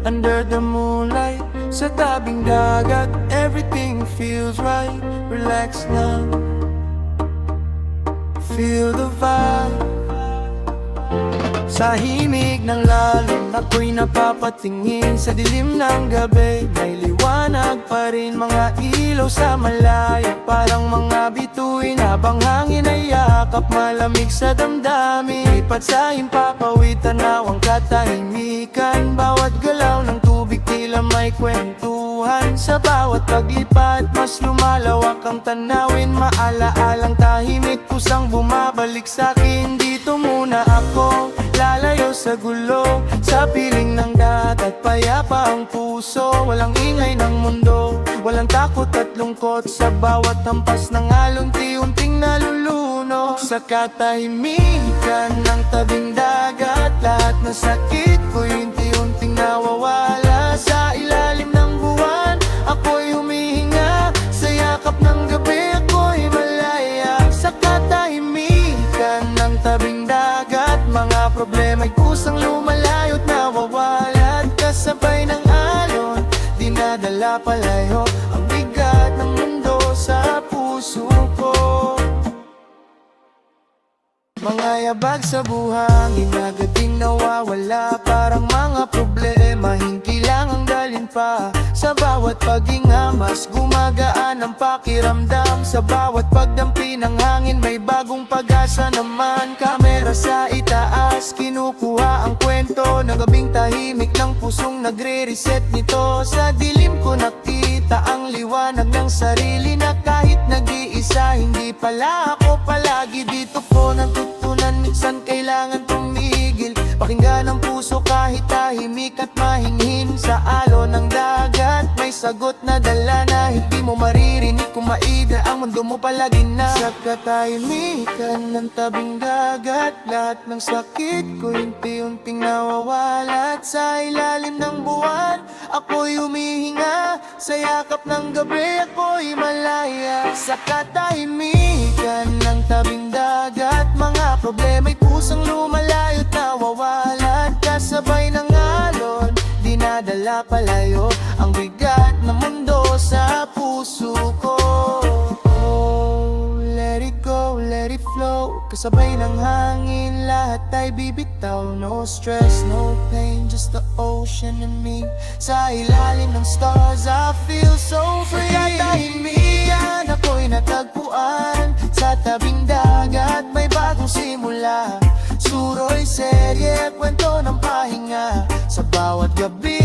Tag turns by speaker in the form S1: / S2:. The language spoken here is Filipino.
S1: under the moonlight. Sa tabing dagat, everything feels right. Relax lang, feel the vibe. Sa himig ng lalim, ako'y napapatingin. Sa dilim ng gabi, may liwanag pa rin. Mga ilaw sa malayo, parang mga bituin. Habang hangin ay yakap, malamig sa damdamin. Lipat sa himpapawid, tanaw ang katahimikan. Bawat galaw ng tubig tila may kwentuhan. Sa bawat paglipat, mas lumalawak ang tanawin. Maala-alang tahimik, kusang bumabalik sa'kin. Dito muna ako, lalayo sa gulo, sa piling ng dagat, payapa ang puso. Walang ingay ng mundo, walang takot at lungkot. Sa bawat hampas ng alon, unti-unting naluluno. Sa katahimikan ng tabing dagat, lahat ng sakit ko'y unti-unting nawawala. Sa ilalim ng buwan, ako'y humihinga. Sa yakap ng gabi, ako'y malaya. Sa katahimikan ng tabing dagat, mga problema'y kusang lumalayo't nawawala. Kasabay ng alon, dinadala palayo ang bigat ng mundo sa puso ko. Mga yabag sa buhangin, agad ding nawawala. Parang mga problema, hindi lang ang dalin pa. Sa bawat paghinga, mas gumagaan ang pakiramdam. Sa bawat pagdampi ng hangin, may bagong pag-asa naman. Kamera sa itaas, kinukuha ang kwento ng gabing tahimik ng pusong nagre-reset nito. Sa dilim ko nakita ang liwanag ng sarili, na kahit nag-iisa, hindi pala ako palagi. Dito ko natutunan, minsan kailangan tumigil. Pakinggan ang puso kahit tahimik at mahinhin. Sa alon ng dagat, may sagot na dala na hindi mo maririnig. Kung maida ang mundo mo palagi na. Sa katahimikan ng tabing dagat, lahat ng sakit ko unti-unting nawawala. At sa ilalim ng buwan, ako'y humihinga. Sa yakap ng gabi, ako'y malaya. Sa katahimikan ng tabing dagat, mga problema'y pusang lumalayo't nawawala. Kasabay ng alon, dinadala palayo ang bigat ng mundo sa puso ko. Oh, let it go, let it flow. Kasabay ng hangin, lahat ay bibitaw. No stress, no pain, just the ocean and me. Sa ilalim ng stars, I feel so free. Sa katahimikan, ako'y natagpuan. Sa tabing dagat, may bagong simula. Suro'y serye, kwento ng pahinga. Sa bawat gabi,